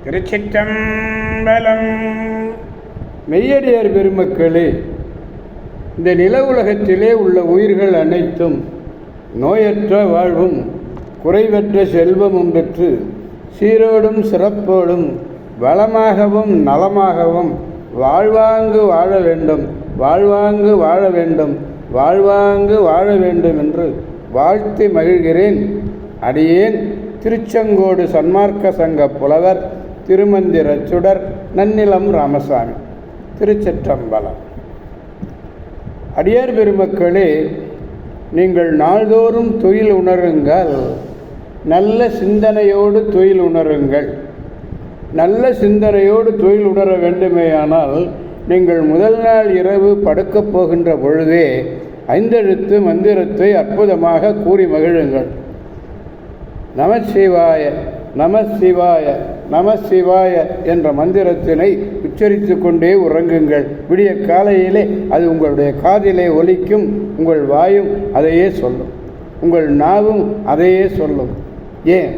திருச்சிற்றம்பலம். மெய்யடியார் பெருமக்களே, இந்த நில உலகத்திலே உள்ள உயிர்கள் அனைத்தும் நோயற்ற வாழ்வும் குறைவற்ற செல்வமும் பெற்று சீரோடும் சிறப்போடும் வளமாகவும் நலமாகவும் வாழ்வாங்கு வாழ வேண்டும், வாழ்வாங்கு வாழ வேண்டும், வாழ்வாங்கு வாழ வேண்டும் என்று வாழ்த்தி மகிழ்கிறேன். அடியேன் திருச்செங்கோடு சன்மார்க்க சங்க புலவர் திருமந்திர சுடர் நன்னிலம் ராமசாமி. திருச்சிற்றம்பலம். அடியார் பெருமக்களே, நீங்கள் நாள்தோறும் தொழில் உணருங்கள், நல்ல சிந்தனையோடு தொழில் உணருங்கள். நல்ல சிந்தனையோடு தொழில் உணர வேண்டுமேயானால் நீங்கள் முதல் நாள் இரவு படுக்கப் போகின்ற பொழுதே 5 எழுத்து மந்திரத்தை அற்புதமாக கூறி மகிழுங்கள். நமசிவாய நமசிவாய நமசிவாய என்ற மந்திரத்தினை உச்சரித்து கொண்டே உறங்குங்கள். விடிய காலையிலே அது உங்களுடைய காதிலே ஒலிக்கும். உங்கள் வாயும் அதையே சொல்லும், உங்கள் நாவும் அதையே சொல்லும். ஏன்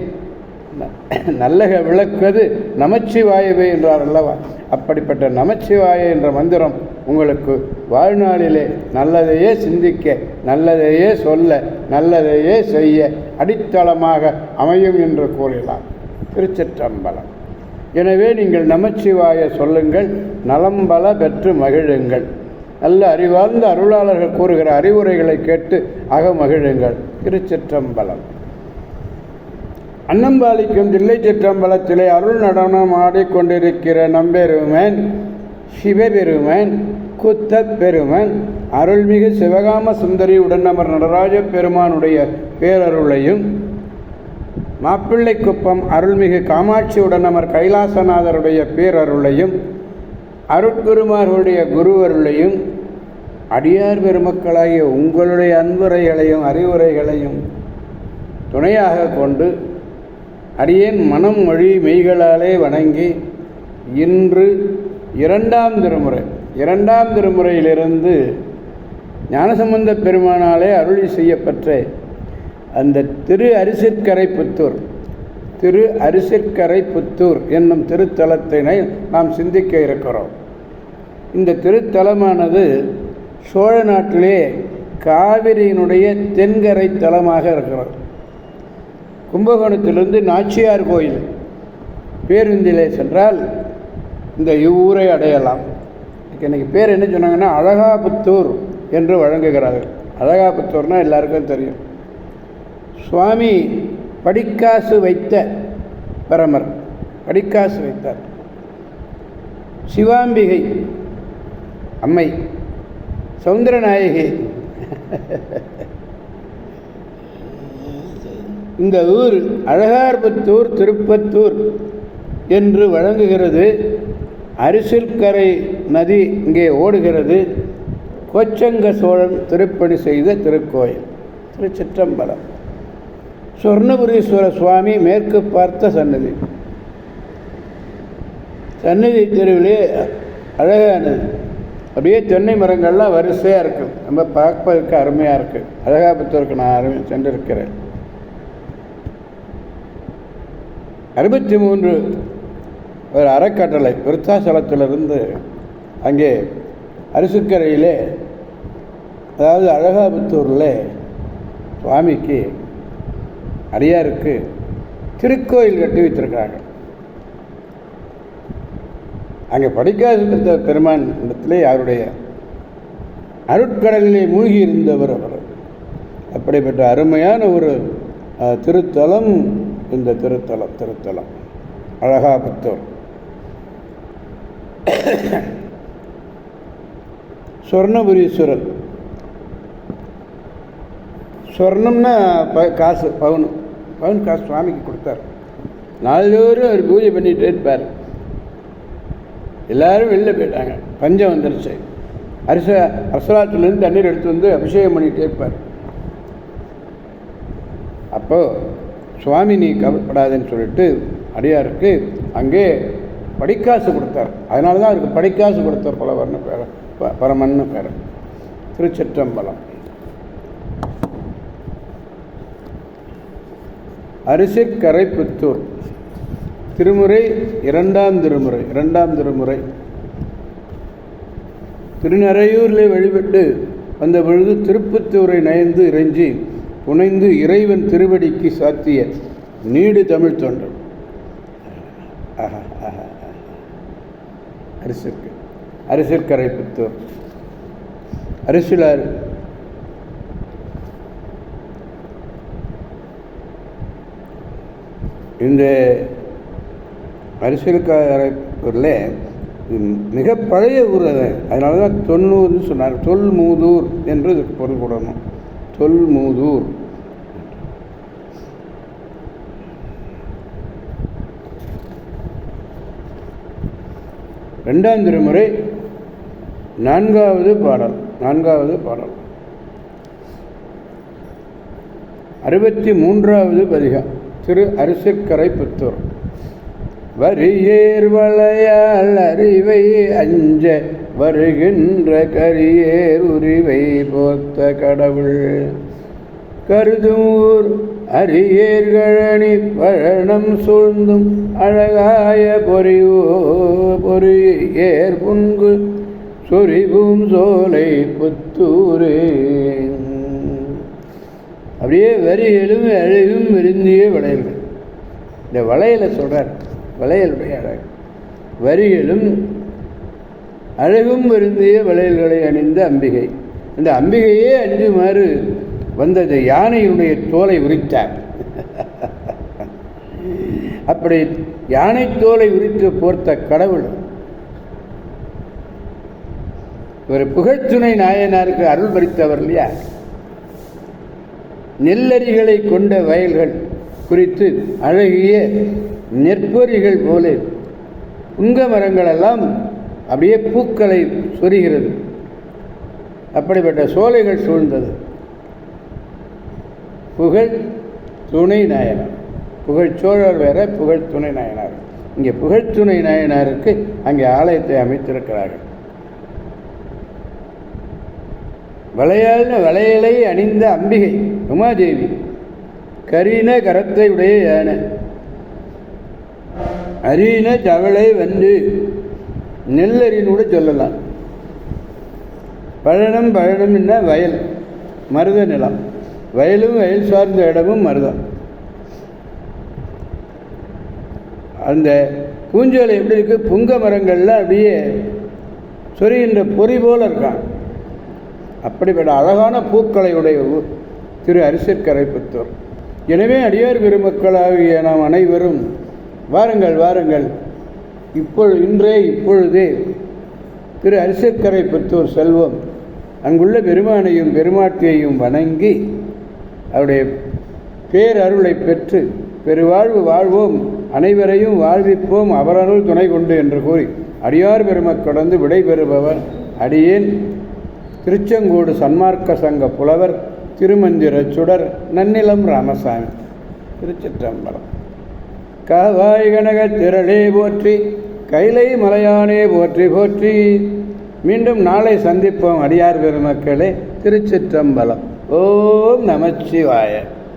நல்லக விளக்குவது நமச்சிவாயவே என்றார் அல்லவா? அப்படிப்பட்ட நமச்சிவாய என்ற மந்திரம் உங்களுக்கு வாழ்நாளிலே நல்லதையே சிந்திக்க, நல்லதையே சொல்ல, நல்லதையே செய்ய அடித்தளமாக அமையும் என்று கூறலாம். திருச்சிற்றம்பலம். எனவே நீங்கள் நமச்சிவாய சொல்லுங்கள், நலம்பல பெற்று மகிழுங்கள். நல்ல அறிவார்ந்த அருளாளர்கள் கூறுகிற அறிவுரைகளை கேட்டு அகமகிழுங்கள். திருச்சிற்றம்பலம். அன்னம்பாலிக்கும் தில்லை சிற்றம்பலத்திலே அருள் நடனம் ஆடிக்கொண்டிருக்கிற நம்பெருமன் சிவபெருமன் குத்த பெருமன் அருள்மிகு சிவகாம சுந்தரி உடனமர் நடராஜ பெருமானுடைய பேரருளையும், மாப்பிள்ளைக்குப்பம் அருள்மிகு காமாட்சி உடனமர் கைலாசநாதருடைய பேரருளையும், அருட்குருமார்களுடைய குருவருளையும், அடியார் பெருமக்களாகிய உங்களுடைய அன்புரைகளையும் அறிவுரைகளையும் துணையாக கொண்டு அடியேன் மனம் மொழி மெய்களாலே வணங்கி இன்று 2ஆம் திருமுறையிலிருந்து ஞானசம்பந்த பெருமானாலே அருளி செய்யப்பட்ட அந்த திரு அரிசிற்கரை புத்தூர் என்னும் திருத்தலத்தினை நாம் சிந்திக்க இருக்கிறோம். இந்த திருத்தலமானது சோழ நாட்டிலே காவிரியினுடைய தென்கரை தலமாக இருக்கிறது. கும்பகோணத்திலிருந்து நாச்சியார் கோயில் பேருந்திலே சென்றால் இந்த இவ்வூரை அடையலாம். இன்றைக்கி பேர் என்ன சொன்னாங்கன்னா அழகாபுத்தூர் என்று வழங்குகிறார்கள். அழகாபுத்தூர்னால் எல்லாருக்கும் தெரியும். சுவாமி படிக்காசு வைத்த பரமர் படிக்காசு வைத்தார். சிவாம்பிகை அம்மை, சௌந்தரநாயகி, இந்த ஊர் அழகார்புத்தூர் திருப்பத்தூர் என்று வழங்குகிறது. அரிசிற்கரை நதி இங்கே ஓடுகிறது. கோச்சங்க சோழன் திருப்பணி செய்த திருக்கோயில். திருச்சிற்றம்பலம். சொர்ணபுரீஸ்வர சுவாமி மேற்கு பார்த்த சன்னதி. சன்னதி தெருவிலே அழகானது. அப்படியே தென்னை மரங்கள்லாம் வரிசையாக இருக்குது. நம்ம பார்ப்பதற்கு அருமையாக இருக்குது. அழகாபுத்தூருக்கு நான் சென்றிருக்கிறேன். 63 ஒரு அறக்கட்டளை விருத்தாசலத்திலிருந்து அங்கே அரிசிக்கரையிலே, அதாவது அழகாபுத்தூரில் சுவாமிக்கு அடியாருக்கு திருக்கோயில் கட்டி வைத்திருக்கிறாங்க. அங்கே படிக்காசு பெருமான் இடத்திலே அவருடைய அருட்கடலிலே மூழ்கி இருந்தவர் அவர். அப்படிப்பட்ட அருமையான ஒரு திருத்தலம் இந்த திருத்தலம் அழகாபுத்தூர். சொர்ணபுரீஸ்வரர். சொர்ணம்னா காசு, பவுன் காசு சுவாமிக்கு கொடுத்தார். நாள்தோறும் அவர் பூஜை பண்ணிகிட்டே இருப்பார். எல்லோரும் வெளில போயிட்டாங்க, பஞ்சம் வந்துருச்சு. அரசலாத்திலேருந்து தண்ணீர் எடுத்து வந்து அபிஷேகம் பண்ணிகிட்டே இருப்பார். அப்போது சுவாமி நீ கவலைப்படாதுன்னு சொல்லிட்டு அடியாருக்கு அங்கே படிக்காசு கொடுத்தார். அதனால தான் அவருக்கு படிக்காசு கொடுத்தார் புலவர்னு பேர், பரமன்னு பேர். திருச்சிற்றம்பலம். அரிசிற்கரை புத்தூர். திருமுறை இரண்டாம் திருமுறை திருநறையூரில் வழிபட்டு வந்த பொழுது திருப்பத்தூரை நயந்து இறைஞ்சி புனைந்து இறைவன் திருவடிக்கு சாத்திய நீடு தமிழ் தொண்டர். அரிசிற்கரை புத்தூர் அரிசிலாறு. இந்த அரிசிற்கரைப்பூரில் மிக பழைய ஊர் அது. அதனால தான் 90 சொன்னார். தொல்மூதூர் என்று இதுக்கு பொருள் கூடணும். தொல்மூதூர். இரண்டாம் திருமுறை நான்காவது பாடல் 63வது பதிகம். திரு அரிசிற்கரை புத்தூர். வரியேர் வளையால் அறிவை அஞ்ச வருகின்ற கரியேர் உரிவை போத்த கடவுள் கருதூர் அரியேர்களணி பழனம் சூழ்ந்தும் அழகாய பொறியேர் புன்கு சொரிபூம் சோலை புத்தூரே. அப்படியே வரிகளும் அழகும் விருந்திய வளையல்கள். இந்த வளையலை சொல்கிறார். வளையலுடைய அழகு. வரிகளும் அழகும் விருந்திய வளையல்களை அணிந்த அம்பிகை. இந்த அம்பிகையே அஞ்சுமாறு வந்தது யானையினுடைய தோலை உரித்தார். அப்படி யானை தோலை உரித்து போர்த்த கடவுள் ஒரு புகழ்த்துணை நாயனாருக்கு அருள் பறித்தவர் இல்லையா. நெல்லரிகளை கொண்ட வயல்கள் குறித்து அழகிய நெற்பொறிகள் போல புங்க மரங்களெல்லாம் அப்படியே பூக்களை சொரிகிறது. அப்படிப்பட்ட சோலைகள் சூழ்ந்தது. புகழ் துணை நாயனார். புகழ் சோழர் வேற, புகழ் துணை நாயனார். இங்கே புகழ் துணை நாயனாருக்கு அங்கே ஆலயத்தை அமைத்திருக்கிறார்கள். வளையலை அணிந்த அம்பிகை உமாதேவி. கரீன கரத்தை உடைய யானை. அரீன தவளை வந்து நெல்லரினோடு சொல்லலாம். பழனம் என்ன வயல், மருத நிலம். வயலும் வயல் சார்ந்த இடமும் மருதம். அந்த பூஞ்சோலை எப்படி இருக்குது, புங்க மரங்கள்லாம் அப்படியே சொரிகின்ற பொறி போல இருக்கான். அப்படிப்பட்ட அழகான பூக்களை உடைய திரு அரிசிற்கரை புத்தூர். எனவே அடியார் பெருமக்களாகிய நாம் அனைவரும் வாருங்கள் இப்பொழுதே திரு அரிசிற்கரை புத்தூர் செல்வோம். அங்குள்ள பெருமானையும் பெருமாட்டியையும் வணங்கி அவருடைய பேரருளை பெற்று பெருவாழ்வு வாழ்வோம், அனைவரையும் வாழ்விப்போம், அவரருள் துணை கொண்டு என்று கூறி அடியார் பெருமக்கடந்து விடைபெறுபவர் அடியேன் திருச்செங்கோடு சன்மார்க்க சங்க புலவர் திருமந்திர சுடர் நன்னிலம் ராமசாமி. திருச்சிற்றம்பலம். காவாய் கனக திரளே போற்றி, கைலை மலையானே போற்றி போற்றி. மீண்டும் நாளை சந்திப்போம் அடியார் பெருமக்களே. திருச்சிற்றம்பலம். ஓம் நமச்சிவாய.